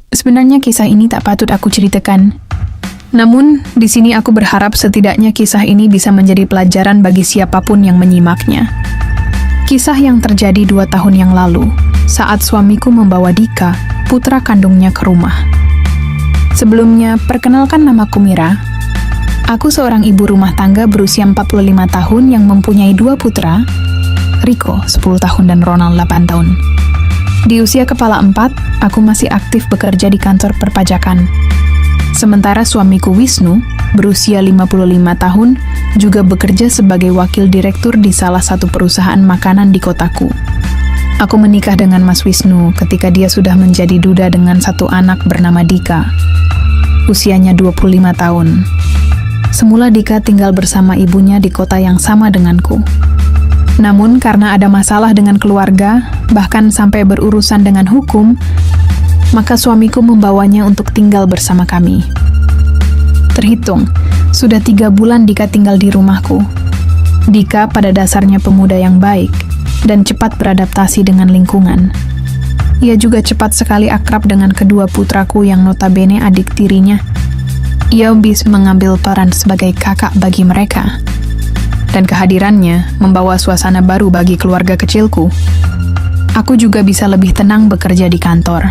Sebenarnya kisah ini tak patut aku ceritakan. Namun, di sini aku berharap setidaknya kisah ini bisa menjadi pelajaran bagi siapapun yang menyimaknya. Kisah yang terjadi 2 tahun yang lalu, saat suamiku membawa Dika, putra kandungnya ke rumah. Sebelumnya, perkenalkan namaku Mira. Aku seorang ibu rumah tangga berusia 45 tahun yang mempunyai 2 putra, Rico 10 tahun dan Ronald 8 tahun. Di usia kepala 4, aku masih aktif bekerja di kantor perpajakan. Sementara suamiku Wisnu, berusia 55 tahun, juga bekerja sebagai wakil direktur di salah satu perusahaan makanan di kotaku. Aku menikah dengan Mas Wisnu ketika dia sudah menjadi duda dengan 1 anak bernama Dika. Usianya 25 tahun. Semula Dika tinggal bersama ibunya di kota yang sama denganku. Namun karena ada masalah dengan keluarga, bahkan sampai berurusan dengan hukum, maka suamiku membawanya untuk tinggal bersama kami. Terhitung, sudah 3 bulan Dika tinggal di rumahku. Dika pada dasarnya pemuda yang baik dan cepat beradaptasi dengan lingkungan. Ia juga cepat sekali akrab dengan kedua putraku yang notabene adik tirinya. Ia bisa mengambil peran sebagai kakak bagi mereka. Dan kehadirannya membawa suasana baru bagi keluarga kecilku. Aku juga bisa lebih tenang bekerja di kantor.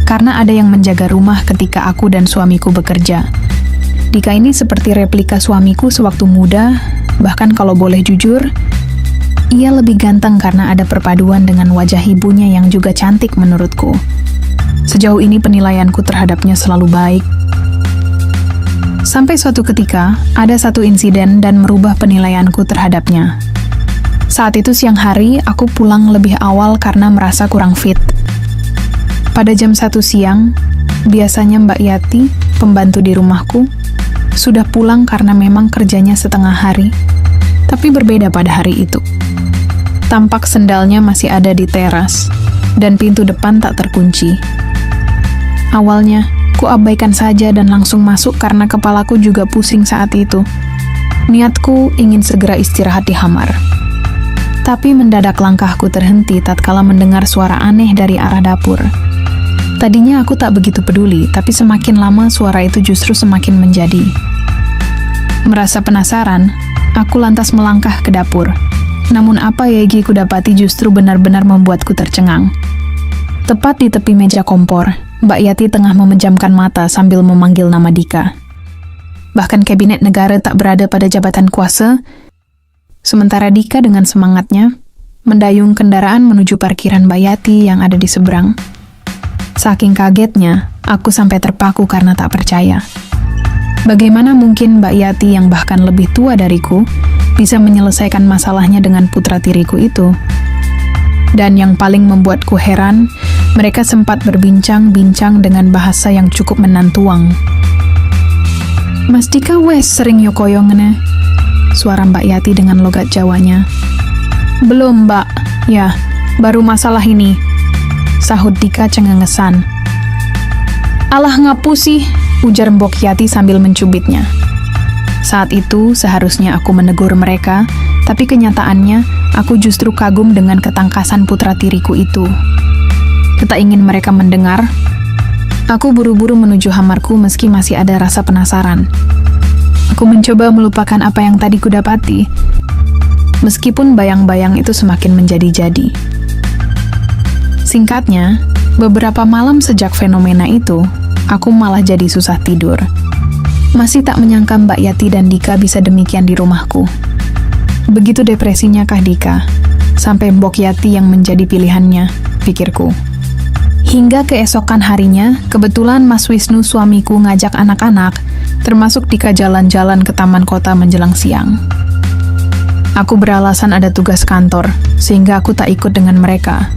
Karena ada yang menjaga rumah ketika aku dan suamiku bekerja. Dika ini seperti replika suamiku sewaktu muda, bahkan kalau boleh jujur, ia lebih ganteng karena ada perpaduan dengan wajah ibunya yang juga cantik menurutku. Sejauh ini penilaianku terhadapnya selalu baik. Sampai suatu ketika, ada satu insiden dan merubah penilaianku terhadapnya. Saat itu siang hari, aku pulang lebih awal karena merasa kurang fit. Pada jam 1 siang, biasanya Mbak Yati, pembantu di rumahku, sudah pulang karena memang kerjanya setengah hari. Tapi berbeda pada hari itu. Tampak sendalnya masih ada di teras, dan pintu depan tak terkunci. Awalnya, ku abaikan saja dan langsung masuk karena kepalaku juga pusing saat itu. Niatku ingin segera istirahat di kamar. Tapi mendadak langkahku terhenti tatkala mendengar suara aneh dari arah dapur. Tadinya aku tak begitu peduli, tapi semakin lama suara itu justru semakin menjadi. Merasa penasaran, aku lantas melangkah ke dapur. Namun apa yang ku dapati justru benar-benar membuatku tercengang. Tepat di tepi meja kompor, Mbak Yati tengah memejamkan mata sambil memanggil nama Dika. Bahkan kabinet negara tak berada pada jabatan kuasa, sementara Dika dengan semangatnya mendayung kendaraan menuju parkiran Mbak Yati yang ada di seberang. Saking kagetnya, aku sampai terpaku karena tak percaya. Bagaimana mungkin Mbak Yati yang bahkan lebih tua dariku bisa menyelesaikan masalahnya dengan putra tiriku itu? Dan yang paling membuatku heran, mereka sempat berbincang-bincang dengan bahasa yang cukup menantuang. Mas Dika wes sering yokoyongene, suara Mbak Yati dengan logat Jawanya. Belum Mbak, ya baru masalah ini, sahut Dika cengengesan. Alah ngapu sih, ujar Mbok Yati sambil mencubitnya. Saat itu seharusnya aku menegur mereka, tapi kenyataannya aku justru kagum dengan ketangkasan putra tiriku itu. Tak ingin mereka mendengar, aku buru-buru menuju kamarku meski masih ada rasa penasaran. Aku mencoba melupakan apa yang tadi kudapati, meskipun bayang-bayang itu semakin menjadi-jadi. Singkatnya, beberapa malam sejak fenomena itu, aku malah jadi susah tidur. Masih tak menyangka Mbak Yati dan Dika bisa demikian di rumahku. Begitu depresinya kah Dika, sampai Mbok Yati yang menjadi pilihannya, pikirku. Hingga keesokan harinya, kebetulan Mas Wisnu suamiku ngajak anak-anak, termasuk Dika jalan-jalan ke taman kota menjelang siang. Aku beralasan ada tugas kantor, sehingga aku tak ikut dengan mereka.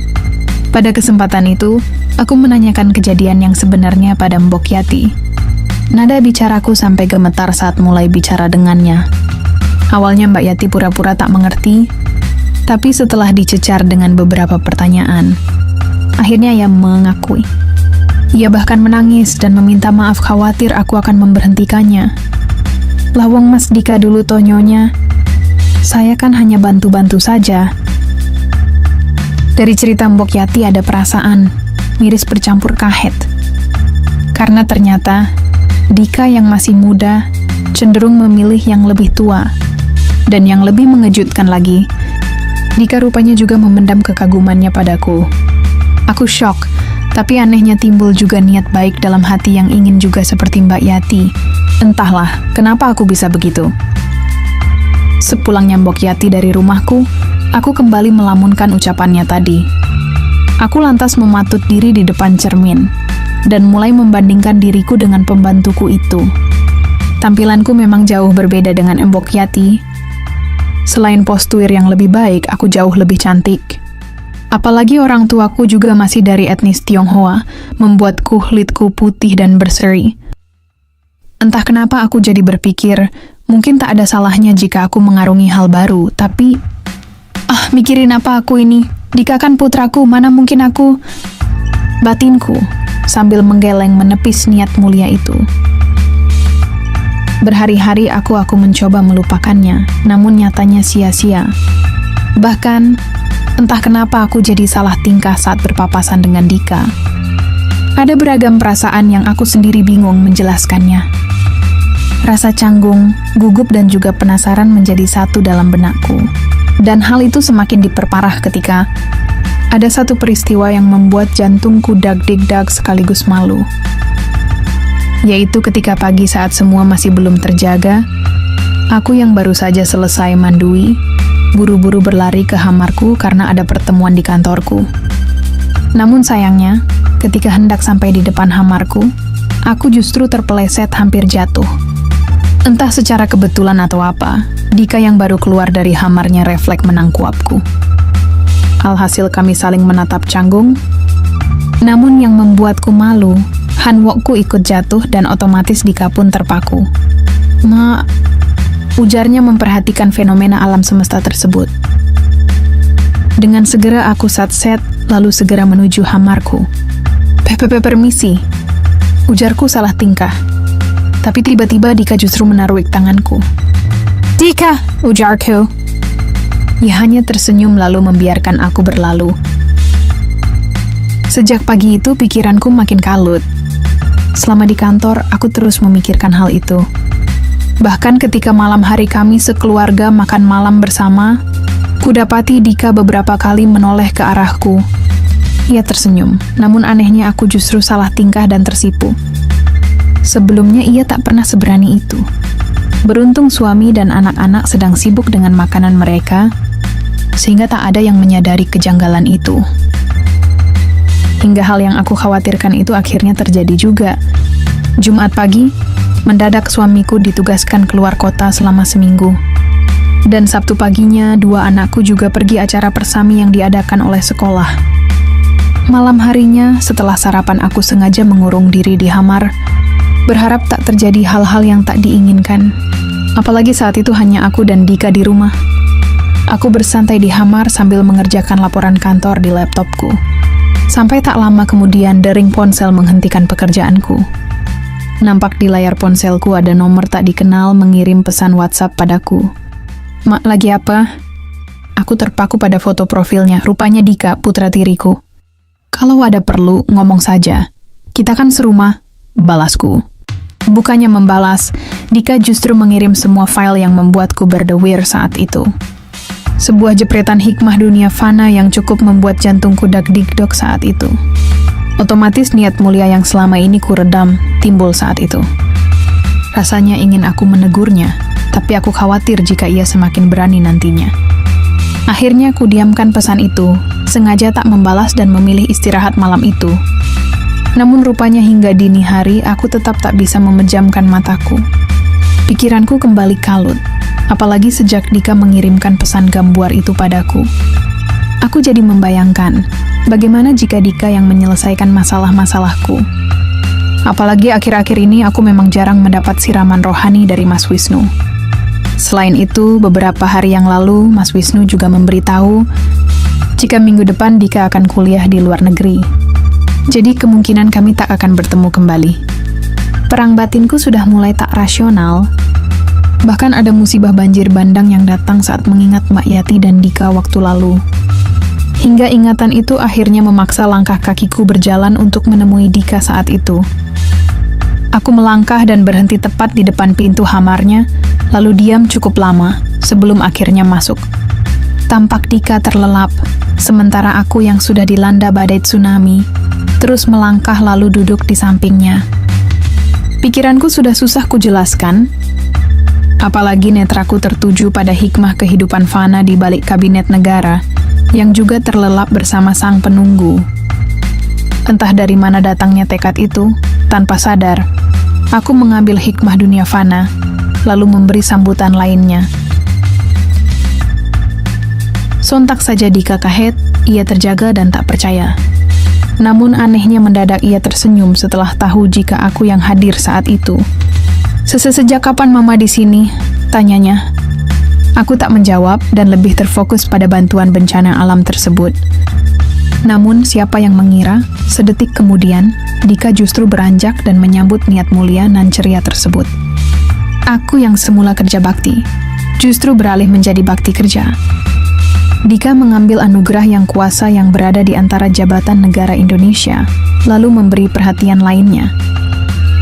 Pada kesempatan itu, aku menanyakan kejadian yang sebenarnya pada Mbok Yati. Nada bicaraku sampai gemetar saat mulai bicara dengannya. Awalnya Mbak Yati pura-pura tak mengerti, tapi setelah dicecar dengan beberapa pertanyaan, akhirnya ia mengakui. Ia bahkan menangis dan meminta maaf khawatir aku akan memberhentikannya. Lawang Mas Dika dulu tonyonya, saya kan hanya bantu-bantu saja. Dari cerita Mbok Yati ada perasaan, miris bercampur kahet. Karena ternyata Dika yang masih muda cenderung memilih yang lebih tua. Dan yang lebih mengejutkan lagi, Dika rupanya juga memendam kekagumannya padaku. Aku shock, tapi anehnya timbul juga niat baik dalam hati yang ingin juga seperti Mbak Yati. Entahlah, kenapa aku bisa begitu. Sepulangnya Mbok Yati dari rumahku, aku kembali melamunkan ucapannya tadi. Aku lantas mematut diri di depan cermin, dan mulai membandingkan diriku dengan pembantuku itu. Tampilanku memang jauh berbeda dengan Mbok Yati. Selain postur yang lebih baik, aku jauh lebih cantik. Apalagi orang tuaku juga masih dari etnis Tionghoa, membuat kulitku putih dan berseri. Entah kenapa aku jadi berpikir, mungkin tak ada salahnya jika aku mengarungi hal baru, tapi... mikirin apa aku ini? Dika kan putraku, mana mungkin aku... Batinku, sambil menggeleng menepis niat mulia itu. Berhari-hari aku mencoba melupakannya, namun nyatanya sia-sia. Bahkan, entah kenapa aku jadi salah tingkah saat berpapasan dengan Dika. Ada beragam perasaan yang aku sendiri bingung menjelaskannya. Rasa canggung, gugup dan juga penasaran menjadi satu dalam benakku. Dan hal itu semakin diperparah ketika ada satu peristiwa yang membuat jantungku dag-dig-dag sekaligus malu. Yaitu ketika pagi saat semua masih belum terjaga, aku yang baru saja selesai mandui, buru-buru berlari ke kamarku karena ada pertemuan di kantorku. Namun sayangnya, ketika hendak sampai di depan kamarku, aku justru terpeleset hampir jatuh. Entah secara kebetulan atau apa, Dika yang baru keluar dari kamarnya refleks menangkuapku. Alhasil kami saling menatap canggung, namun yang membuatku malu, Hanwokku ikut jatuh dan otomatis Dika pun terpaku. Ujarnya memperhatikan fenomena alam semesta tersebut. Dengan segera aku satset, lalu segera menuju kamarku. Permisi. Ujarku salah tingkah. Tapi tiba-tiba Dika justru menaruh tanganku. Dika, ujarku. Ia hanya tersenyum lalu membiarkan aku berlalu. Sejak pagi itu pikiranku makin kalut. Selama di kantor, aku terus memikirkan hal itu. Bahkan ketika malam hari kami sekeluarga makan malam bersama, kudapati Dika beberapa kali menoleh ke arahku. Ia tersenyum, namun anehnya aku justru salah tingkah dan tersipu. Sebelumnya ia tak pernah seberani itu. Beruntung suami dan anak-anak sedang sibuk dengan makanan mereka, sehingga tak ada yang menyadari kejanggalan itu. Hingga hal yang aku khawatirkan itu akhirnya terjadi juga. Jumat pagi, mendadak suamiku ditugaskan keluar kota selama seminggu. Dan Sabtu paginya, 2 anakku juga pergi acara persami yang diadakan oleh sekolah. Malam harinya, setelah sarapan aku sengaja mengurung diri di kamar, berharap tak terjadi hal-hal yang tak diinginkan. Apalagi saat itu hanya aku dan Dika di rumah. Aku bersantai di kamar sambil mengerjakan laporan kantor di laptopku. Sampai tak lama kemudian dering ponsel menghentikan pekerjaanku. Nampak di layar ponselku ada nomor tak dikenal mengirim pesan WhatsApp padaku. Mak, lagi apa? Aku terpaku pada foto profilnya, rupanya Dika, putra tiriku. Kalau ada perlu, ngomong saja. Kita kan serumah, balasku. Bukannya membalas, Dika justru mengirim semua file yang membuatku berdewir saat itu. Sebuah jepretan hikmah dunia fana yang cukup membuat jantungku dag-digdog saat itu. Otomatis niat mulia yang selama ini kuredam timbul saat itu. Rasanya ingin aku menegurnya, tapi aku khawatir jika ia semakin berani nantinya. Akhirnya ku diamkan pesan itu, sengaja tak membalas dan memilih istirahat malam itu. Namun rupanya hingga dini hari aku tetap tak bisa memejamkan mataku. Pikiranku kembali kalut. Apalagi sejak Dika mengirimkan pesan gambuar itu padaku. Aku jadi membayangkan, bagaimana jika Dika yang menyelesaikan masalah-masalahku. Apalagi akhir-akhir ini aku memang jarang mendapat siraman rohani dari Mas Wisnu. Selain itu, beberapa hari yang lalu, Mas Wisnu juga memberitahu jika minggu depan Dika akan kuliah di luar negeri. Jadi kemungkinan kami tak akan bertemu kembali. Perang batinku sudah mulai tak rasional. Bahkan ada musibah banjir bandang yang datang saat mengingat Mbak Yati dan Dika waktu lalu. Hingga ingatan itu akhirnya memaksa langkah kakiku berjalan untuk menemui Dika saat itu. Aku melangkah dan berhenti tepat di depan pintu hamarnya, lalu diam cukup lama sebelum akhirnya masuk. Tampak Dika terlelap, sementara aku yang sudah dilanda badai tsunami terus melangkah lalu duduk di sampingnya. Pikiranku sudah susah kujelaskan, apalagi netraku tertuju pada hikmah kehidupan fana di balik kabinet negara yang juga terlelap bersama sang penunggu. Entah dari mana datangnya tekad itu, tanpa sadar, aku mengambil hikmah dunia fana, lalu memberi sambutan lainnya. Sontak saja Dika kaget, ia terjaga dan tak percaya. Namun anehnya mendadak ia tersenyum setelah tahu jika aku yang hadir saat itu. Sejak kapan mama di sini? Tanyanya. Aku tak menjawab dan lebih terfokus pada bantuan bencana alam tersebut. Namun siapa yang mengira, sedetik kemudian, Dika justru beranjak dan menyambut niat mulia nan ceria tersebut. Aku yang semula kerja bakti, justru beralih menjadi bakti kerja. Dika mengambil anugerah yang kuasa yang berada di antara jabatan negara Indonesia, lalu memberi perhatian lainnya.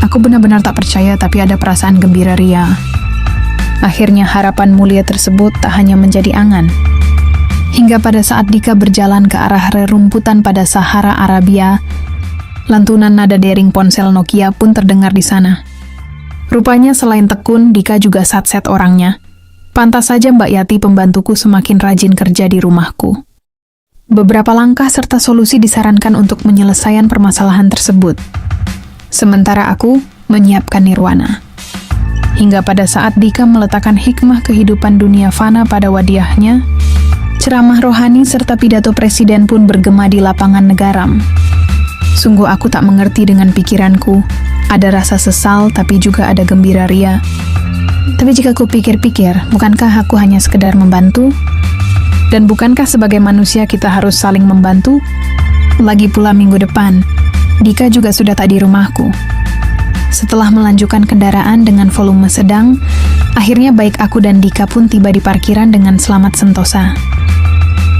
Aku benar-benar tak percaya, tapi ada perasaan gembira ria. Akhirnya harapan mulia tersebut tak hanya menjadi angan. Hingga pada saat Dika berjalan ke arah rerumputan pada Sahara Arabia, lantunan nada dering ponsel Nokia pun terdengar di sana. Rupanya selain tekun, Dika juga satset orangnya. Pantas saja Mbak Yati pembantuku semakin rajin kerja di rumahku. Beberapa langkah serta solusi disarankan untuk penyelesaian permasalahan tersebut. Sementara aku menyiapkan nirwana. Hingga pada saat Dika meletakkan hikmah kehidupan dunia fana pada wadiahnya, ceramah rohani serta pidato presiden pun bergema di lapangan Negaram. Sungguh aku tak mengerti dengan pikiranku, ada rasa sesal tapi juga ada gembira ria. Tapi jika ku pikir-pikir, bukankah aku hanya sekedar membantu? Dan bukankah sebagai manusia kita harus saling membantu? Lagi pula minggu depan, Dika juga sudah tak di rumahku. Setelah melanjutkan kendaraan dengan volume sedang, akhirnya baik aku dan Dika pun tiba di parkiran dengan selamat sentosa.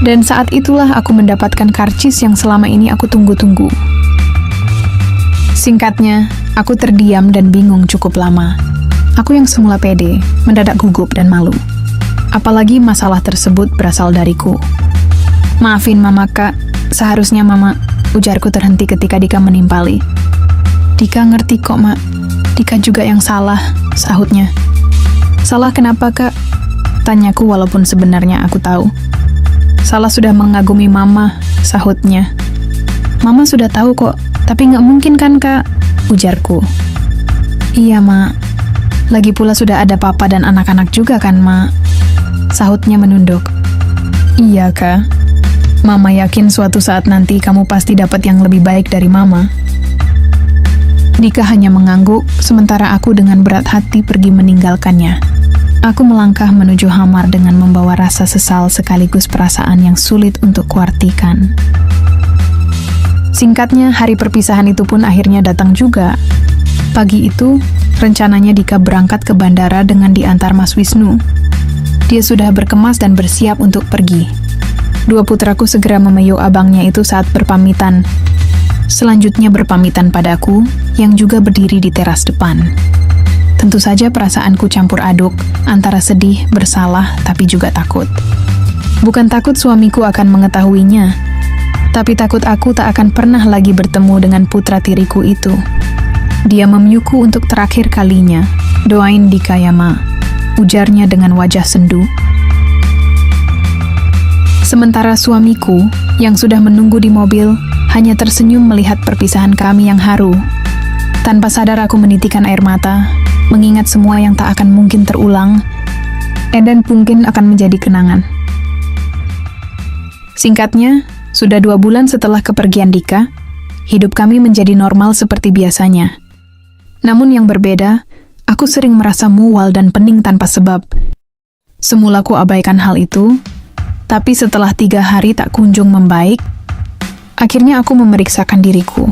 Dan saat itulah aku mendapatkan karcis yang selama ini aku tunggu-tunggu. Singkatnya, aku terdiam dan bingung cukup lama. Aku yang semula pede, mendadak gugup dan malu. Apalagi masalah tersebut berasal dariku. Maafin mama kak, seharusnya mama, ujarku terhenti ketika Dika menimpali. Dika ngerti kok mak, Dika juga yang salah, sahutnya. Salah kenapa kak? Tanyaku walaupun sebenarnya aku tahu. Salah sudah mengagumi mama, sahutnya. Mama sudah tahu kok, tapi nggak mungkin kan kak? Ujarku. Iya mak. Lagi pula sudah ada papa dan anak-anak juga kan, Mak? Sahutnya menunduk. Iya, Kak. Mama yakin suatu saat nanti kamu pasti dapat yang lebih baik dari Mama. Dika hanya mengangguk, sementara aku dengan berat hati pergi meninggalkannya. Aku melangkah menuju hamar dengan membawa rasa sesal sekaligus perasaan yang sulit untuk kuartikan. Singkatnya, hari perpisahan itu pun akhirnya datang juga. Pagi itu, rencananya Dika berangkat ke bandara dengan diantar Mas Wisnu. Dia sudah berkemas dan bersiap untuk pergi. Dua putraku segera memeyuk abangnya itu saat berpamitan. Selanjutnya berpamitan padaku, yang juga berdiri di teras depan. Tentu saja perasaanku campur aduk, antara sedih, bersalah, tapi juga takut. Bukan takut suamiku akan mengetahuinya, tapi takut aku tak akan pernah lagi bertemu dengan putra tiriku itu. Dia memyuku untuk terakhir kalinya. Doain Dika ya, Ma, ujarnya dengan wajah sendu. Sementara suamiku, yang sudah menunggu di mobil, hanya tersenyum melihat perpisahan kami yang haru. Tanpa sadar aku menitikan air mata, mengingat semua yang tak akan mungkin terulang, dan mungkin akan menjadi kenangan. Singkatnya, sudah 2 bulan setelah kepergian Dika, hidup kami menjadi normal seperti biasanya. Namun yang berbeda, aku sering merasa mual dan pening tanpa sebab. Semula ku abaikan hal itu, tapi setelah 3 hari tak kunjung membaik, akhirnya aku memeriksakan diriku.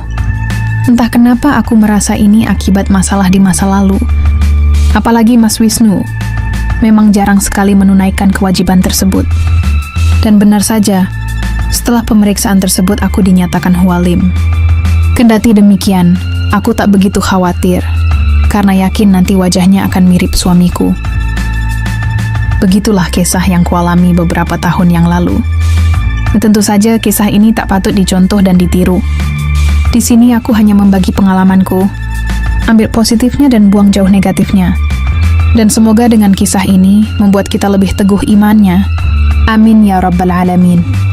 Entah kenapa aku merasa ini akibat masalah di masa lalu. Apalagi Mas Wisnu, memang jarang sekali menunaikan kewajiban tersebut. Dan benar saja, setelah pemeriksaan tersebut aku dinyatakan hualim. Kendati demikian, aku tak begitu khawatir. karena yakin nanti wajahnya akan mirip suamiku. Begitulah kisah yang kualami beberapa tahun yang lalu. Tentu saja kisah ini tak patut dicontoh dan ditiru. Di sini aku hanya membagi pengalamanku. Ambil positifnya dan buang jauh negatifnya. Dan semoga dengan kisah ini membuat kita lebih teguh imannya. Amin ya Rabbal Alamin.